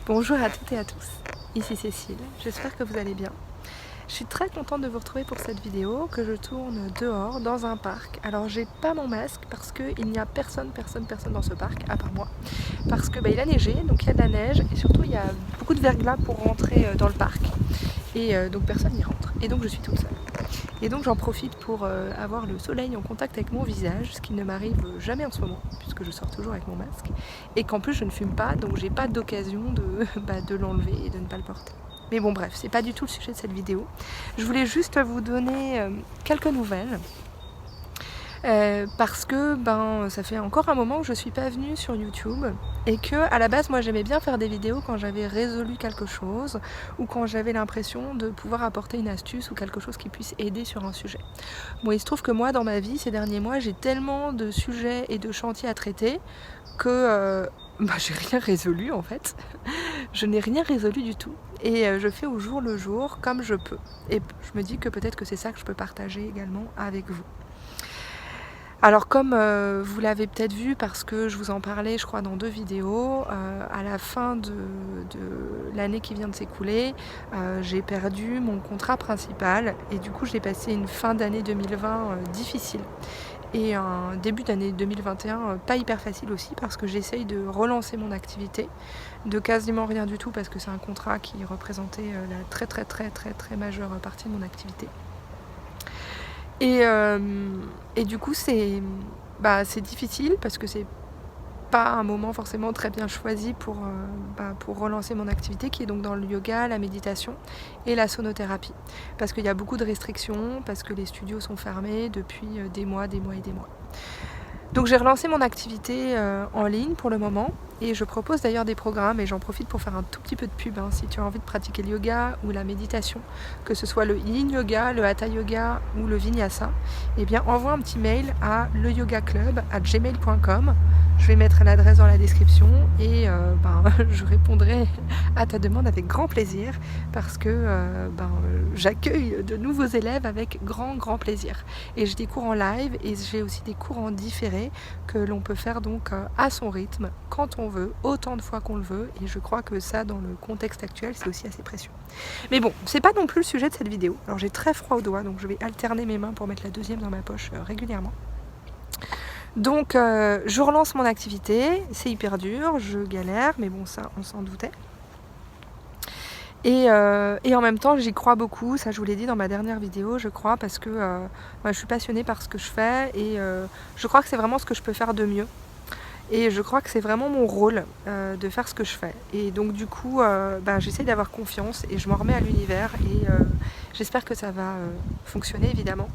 Bonjour à toutes et à tous, ici Cécile, j'espère que vous allez bien. Je suis très contente de vous retrouver pour cette vidéo que je tourne dehors dans un parc. Alors j'ai pas mon masque parce qu'il n'y a personne dans ce parc à part moi. Parce que il a neigé, donc il y a de la neige et surtout il y a beaucoup de verglas pour rentrer dans le parc. Et donc personne n'y rentre. Et donc je suis toute seule. Et donc j'en profite pour avoir le soleil en contact avec mon visage, ce qui ne m'arrive jamais en ce moment, puisque je sors toujours avec mon masque. Et qu'en plus je ne fume pas, donc j'ai pas d'occasion de l'enlever et de ne pas le porter. Mais bon bref, c'est pas du tout le sujet de cette vidéo. Je voulais juste vous donner quelques nouvelles. Parce que ça fait encore un moment que je suis pas venue sur YouTube et que à la base moi j'aimais bien faire des vidéos quand j'avais résolu quelque chose ou quand j'avais l'impression de pouvoir apporter une astuce ou quelque chose qui puisse aider sur un sujet. Bon, il se trouve que moi dans ma vie ces derniers mois j'ai tellement de sujets et de chantiers à traiter que j'ai rien résolu en fait. Je n'ai rien résolu du tout et je fais au jour le jour comme je peux et je me dis que peut-être que c'est ça que je peux partager également avec vous. Alors comme vous l'avez peut-être vu parce que je vous en parlais je crois dans 2 vidéos, à la fin de l'année qui vient de s'écouler, j'ai perdu mon contrat principal et du coup j'ai passé une fin d'année 2020 difficile et un début d'année 2021 pas hyper facile aussi parce que j'essaye de relancer mon activité de quasiment rien du tout parce que c'est un contrat qui représentait la très majeure partie de mon activité. Et du coup c'est difficile parce que c'est pas un moment forcément très bien choisi pour relancer mon activité qui est donc dans le yoga, la méditation et la sonothérapie. Parce qu'il y a beaucoup de restrictions, parce que les studios sont fermés depuis des mois. Donc j'ai relancé mon activité en ligne pour le moment et je propose d'ailleurs des programmes et j'en profite pour faire un tout petit peu de pub si tu as envie de pratiquer le yoga ou la méditation, que ce soit le yin yoga, le hatha yoga ou le vinyasa, eh bien envoie un petit mail à leyogaclub@gmail.com. Je vais mettre l'adresse dans la description et je répondrai à ta demande avec grand plaisir parce que j'accueille de nouveaux élèves avec grand plaisir. Et j'ai des cours en live et j'ai aussi des cours en différé que l'on peut faire donc à son rythme, quand on veut, autant de fois qu'on le veut. Et je crois que ça, dans le contexte actuel, c'est aussi assez précieux. Mais bon, c'est pas non plus le sujet de cette vidéo. Alors j'ai très froid aux doigts, donc je vais alterner mes mains pour mettre la deuxième dans ma poche régulièrement. Donc je relance mon activité, c'est hyper dur, je galère, mais bon ça on s'en doutait. Et en même temps j'y crois beaucoup, ça je vous l'ai dit dans ma dernière vidéo, je crois parce que je suis passionnée par ce que je fais et je crois que c'est vraiment ce que je peux faire de mieux. Et je crois que c'est vraiment mon rôle de faire ce que je fais. Et donc du coup j'essaie d'avoir confiance et je m'en remets à l'univers et j'espère que ça va fonctionner évidemment.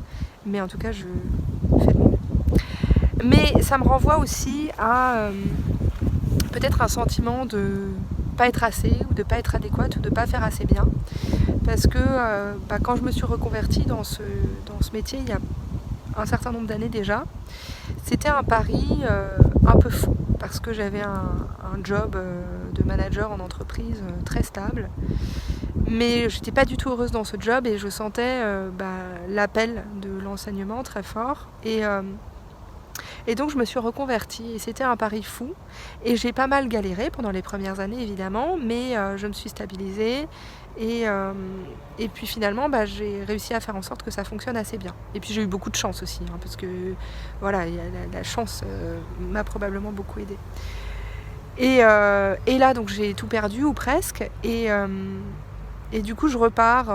Mais en tout cas je fais de mon mieux. Mais ça me renvoie aussi à peut-être un sentiment de pas être assez ou de pas être adéquate ou de pas faire assez bien. Parce que quand je me suis reconvertie dans ce métier il y a un certain nombre d'années déjà, c'était un pari un peu fou parce que j'avais un job de manager en entreprise très stable. Mais j'étais pas du tout heureuse dans ce job et je sentais l'appel de l'enseignement très fort. Et donc je me suis reconvertie et c'était un pari fou et j'ai pas mal galéré pendant les premières années évidemment, mais je me suis stabilisée et puis finalement j'ai réussi à faire en sorte que ça fonctionne assez bien. Et puis j'ai eu beaucoup de chance aussi parce que voilà, la chance m'a probablement beaucoup aidée. Et là donc j'ai tout perdu ou presque et du coup je repars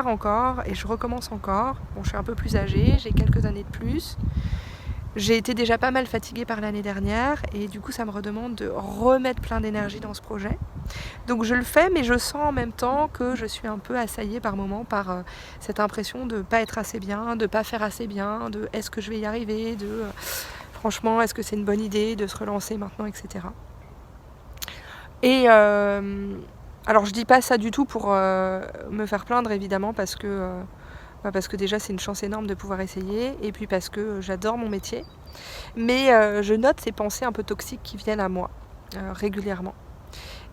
encore et je recommence encore. Bon, je suis un peu plus âgée, j'ai quelques années de plus. J'ai été déjà pas mal fatiguée par l'année dernière et du coup ça me redemande de remettre plein d'énergie dans ce projet. Donc je le fais mais je sens en même temps que je suis un peu assaillée par moments par cette impression de pas être assez bien, de pas faire assez bien, de est-ce que je vais y arriver, de franchement est-ce que c'est une bonne idée de se relancer maintenant, etc. Et alors je dis pas ça du tout pour me faire plaindre évidemment parce que déjà c'est une chance énorme de pouvoir essayer et puis parce que j'adore mon métier. Mais je note ces pensées un peu toxiques qui viennent à moi régulièrement.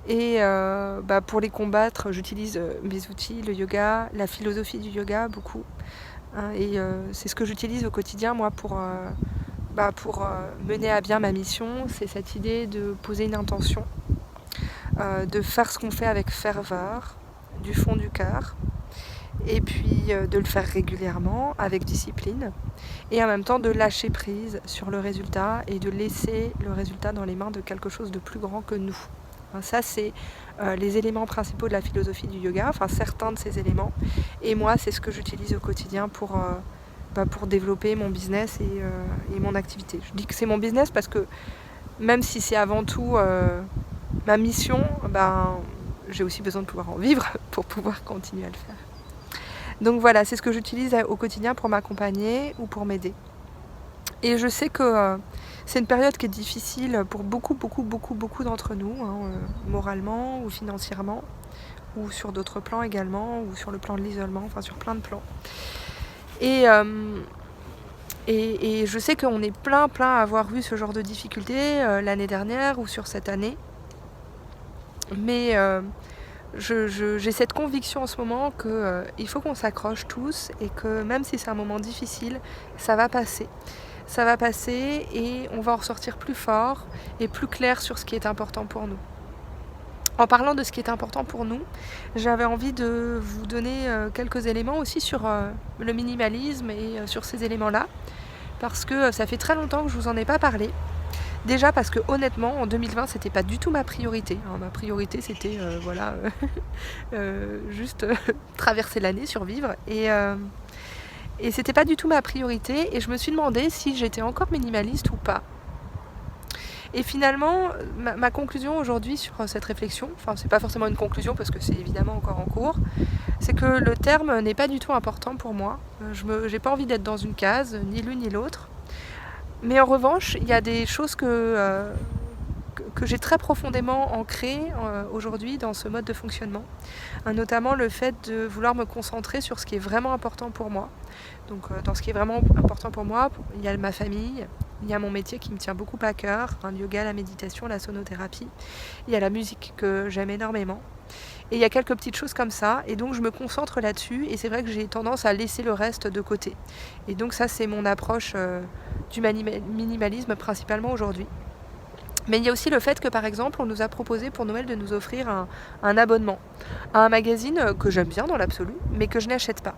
Et pour les combattre, j'utilise mes outils, le yoga, la philosophie du yoga beaucoup. Et c'est ce que j'utilise au quotidien moi pour mener à bien ma mission. C'est cette idée de poser une intention de faire ce qu'on fait avec ferveur, du fond du cœur, et puis de le faire régulièrement, avec discipline, et en même temps de lâcher prise sur le résultat et de laisser le résultat dans les mains de quelque chose de plus grand que nous. Ça, c'est les éléments principaux de la philosophie du yoga, enfin certains de ces éléments, et moi, c'est ce que j'utilise au quotidien pour développer mon business et mon activité. Je dis que c'est mon business parce que même si c'est avant tout ma mission, j'ai aussi besoin de pouvoir en vivre pour pouvoir continuer à le faire. Donc voilà, c'est ce que j'utilise au quotidien pour m'accompagner ou pour m'aider. Et je sais que c'est une période qui est difficile pour beaucoup d'entre nous, moralement ou financièrement, ou sur d'autres plans également, ou sur le plan de l'isolement, enfin sur plein de plans. Et je sais qu'on est plein à avoir eu ce genre de difficultés l'année dernière ou sur cette année. Mais j'ai cette conviction en ce moment qu'il faut qu'on s'accroche tous et que même si c'est un moment difficile, ça va passer. Ça va passer et on va en ressortir plus fort et plus clair sur ce qui est important pour nous. En parlant de ce qui est important pour nous, j'avais envie de vous donner quelques éléments aussi sur le minimalisme et sur ces éléments-là, parce que ça fait très longtemps que je vous en ai pas parlé. Déjà parce que honnêtement, en 2020, c'était pas du tout ma priorité. Ma priorité, c'était juste traverser l'année, survivre. Et c'était pas du tout ma priorité. Et je me suis demandé si j'étais encore minimaliste ou pas. Et finalement, ma conclusion aujourd'hui sur cette réflexion, enfin c'est pas forcément une conclusion parce que c'est évidemment encore en cours, c'est que le terme n'est pas du tout important pour moi. J'ai pas envie d'être dans une case, ni l'une ni l'autre. Mais en revanche, il y a des choses que j'ai très profondément ancrées aujourd'hui dans ce mode de fonctionnement. Notamment le fait de vouloir me concentrer sur ce qui est vraiment important pour moi. Donc dans ce qui est vraiment important pour moi, il y a ma famille, il y a mon métier qui me tient beaucoup à cœur, le yoga, la méditation, la sonothérapie. Il y a la musique que j'aime énormément. Et il y a quelques petites choses comme ça, et donc je me concentre là-dessus, et c'est vrai que j'ai tendance à laisser le reste de côté. Et donc ça, c'est mon approche du minimalisme principalement aujourd'hui. Mais il y a aussi le fait que, par exemple, on nous a proposé pour Noël de nous offrir un abonnement à un magazine que j'aime bien dans l'absolu, mais que je n'achète pas.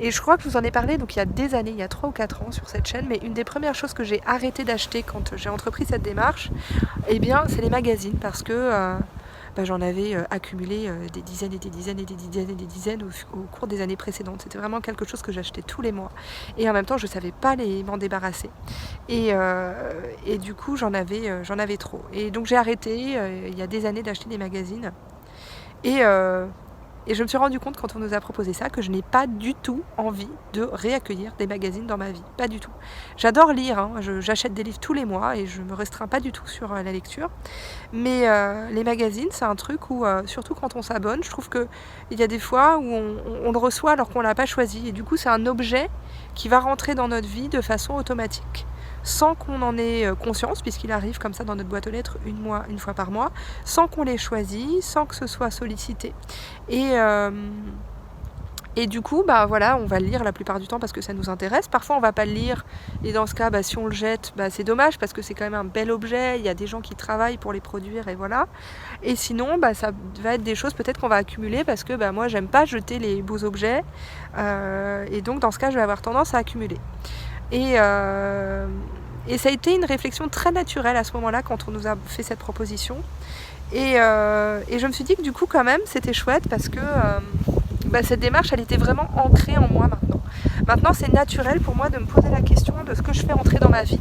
Et je crois que je vous en ai parlé donc il y a des années, il y a 3 ou 4 ans sur cette chaîne, mais une des premières choses que j'ai arrêté d'acheter quand j'ai entrepris cette démarche, c'est les magazines, parce que j'en avais accumulé des dizaines et des dizaines et des dizaines et des dizaines au cours des années précédentes. C'était vraiment quelque chose que j'achetais tous les mois. Et en même temps, je ne savais pas m'en débarrasser. Et du coup, j'en avais trop. Et donc j'ai arrêté il y a des années d'acheter des magazines. Et je me suis rendu compte quand on nous a proposé ça que je n'ai pas du tout envie de réaccueillir des magazines dans ma vie. Pas du tout. J'adore lire, j'achète des livres tous les mois et je ne me restreins pas du tout sur la lecture. Mais les magazines, c'est un truc où, surtout quand on s'abonne, je trouve qu'il y a des fois où on le reçoit alors qu'on ne l'a pas choisi. Et du coup, c'est un objet qui va rentrer dans notre vie de façon automatique, sans qu'on en ait conscience, puisqu'il arrive comme ça dans notre boîte aux lettres une fois par mois, sans qu'on l'ait choisi, sans que ce soit sollicité. Et du coup, on va le lire la plupart du temps parce que ça nous intéresse. Parfois, on va pas le lire. Et dans ce cas, si on le jette, c'est dommage parce que c'est quand même un bel objet. Il y a des gens qui travaillent pour les produire et voilà. Et sinon, ça va être des choses peut-être qu'on va accumuler parce que moi, j'aime pas jeter les beaux objets. Et donc, dans ce cas, je vais avoir tendance à accumuler. Et ça a été une réflexion très naturelle à ce moment-là quand on nous a fait cette proposition. Et je me suis dit que du coup, quand même, c'était chouette parce que cette démarche, elle était vraiment ancrée en moi maintenant. Maintenant, c'est naturel pour moi de me poser la question de ce que je fais entrer dans ma vie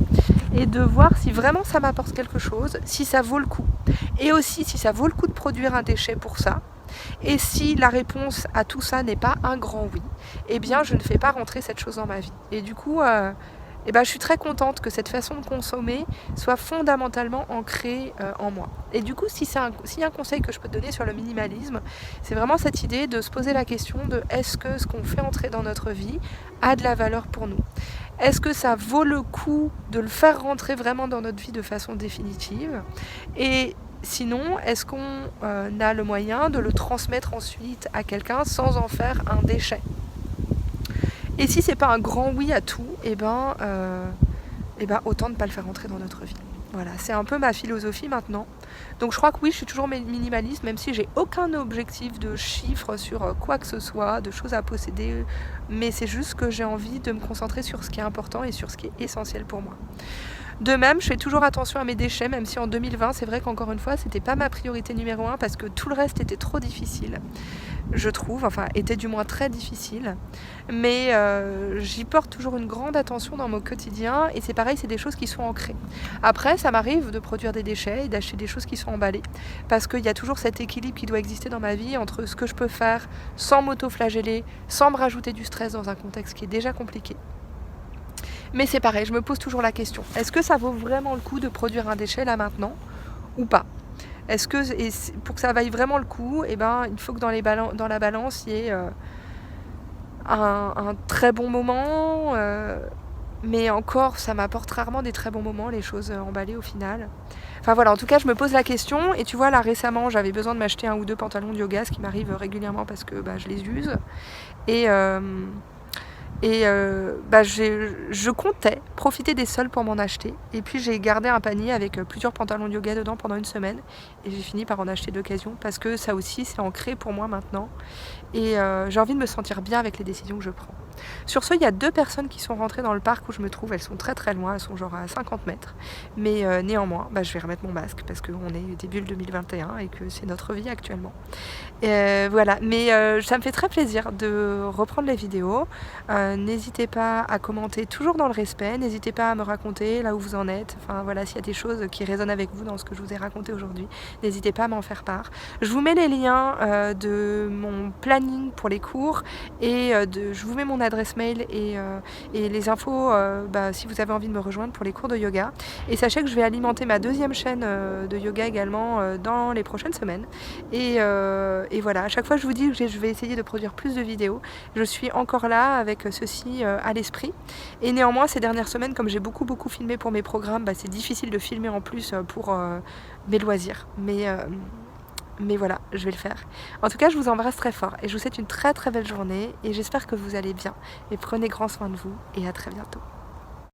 et de voir si vraiment ça m'apporte quelque chose, si ça vaut le coup. Et aussi, si ça vaut le coup de produire un déchet pour ça. Et si la réponse à tout ça n'est pas un grand oui, eh bien, je ne fais pas rentrer cette chose dans ma vie. Et du coup, je suis très contente que cette façon de consommer soit fondamentalement ancrée en moi. Et du coup, s'il y a un conseil que je peux te donner sur le minimalisme, c'est vraiment cette idée de se poser la question de est-ce que ce qu'on fait entrer dans notre vie a de la valeur pour nous ? Est-ce que ça vaut le coup de le faire rentrer vraiment dans notre vie de façon définitive ? Et sinon, est-ce qu'on a le moyen de le transmettre ensuite à quelqu'un sans en faire un déchet ? Et si c'est pas un grand oui à tout, autant ne pas le faire rentrer dans notre vie. Voilà, c'est un peu ma philosophie maintenant. Donc je crois que oui, je suis toujours minimaliste, même si j'ai aucun objectif de chiffres sur quoi que ce soit, de choses à posséder. Mais c'est juste que j'ai envie de me concentrer sur ce qui est important et sur ce qui est essentiel pour moi. De même, je fais toujours attention à mes déchets, même si en 2020, c'est vrai qu'encore une fois, c'était pas ma priorité numéro 1 parce que tout le reste était trop difficile, je trouve, enfin, était du moins très difficile. Mais j'y porte toujours une grande attention dans mon quotidien et c'est pareil, c'est des choses qui sont ancrées. Après, ça m'arrive de produire des déchets et d'acheter des choses qui sont emballées parce qu'il y a toujours cet équilibre qui doit exister dans ma vie entre ce que je peux faire sans m'auto-flageller, sans me rajouter du stress dans un contexte qui est déjà compliqué. Mais c'est pareil, je me pose toujours la question, est-ce que ça vaut vraiment le coup de produire un déchet là maintenant ou pas? Est-ce que, et pour que ça vaille vraiment le coup, il faut que dans la balance, il y ait un très bon moment, mais encore, ça m'apporte rarement des très bons moments, les choses emballées au final. Enfin voilà, en tout cas, je me pose la question, et tu vois, là récemment, j'avais besoin de m'acheter 1 ou 2 pantalons de yoga, ce qui m'arrive régulièrement parce que je les use. Et je comptais profiter des soldes pour m'en acheter. Et puis j'ai gardé un panier avec plusieurs pantalons de yoga dedans pendant une semaine. Et j'ai fini par en acheter d'occasion parce que ça aussi c'est ancré pour moi maintenant. Et j'ai envie de me sentir bien avec les décisions que je prends. Sur ce, il y a 2 personnes qui sont rentrées dans le parc où je me trouve. Elles sont très très loin, elles sont genre à 50 mètres. Mais néanmoins, je vais remettre mon masque parce qu'on est début 2021 et que c'est notre vie actuellement. Voilà, mais ça me fait très plaisir de reprendre les vidéos. N'hésitez pas à commenter toujours dans le respect, n'hésitez pas à me raconter là où vous en êtes. Enfin voilà, s'il y a des choses qui résonnent avec vous dans ce que je vous ai raconté aujourd'hui, n'hésitez pas à m'en faire part. Je vous mets les liens de mon planning pour les cours et je vous mets mon adresse mail et les infos si vous avez envie de me rejoindre pour les cours de yoga. Et sachez que je vais alimenter ma 2e chaîne de yoga également dans les prochaines semaines. Et voilà, à chaque fois je vous dis que je vais essayer de produire plus de vidéos. Je suis encore là avec ceci à l'esprit. Et néanmoins, ces dernières semaines, comme j'ai beaucoup filmé pour mes programmes, c'est difficile de filmer en plus pour mes loisirs. Mais voilà, je vais le faire. En tout cas, je vous embrasse très fort et je vous souhaite une très très belle journée et j'espère que vous allez bien. Et prenez grand soin de vous et à très bientôt.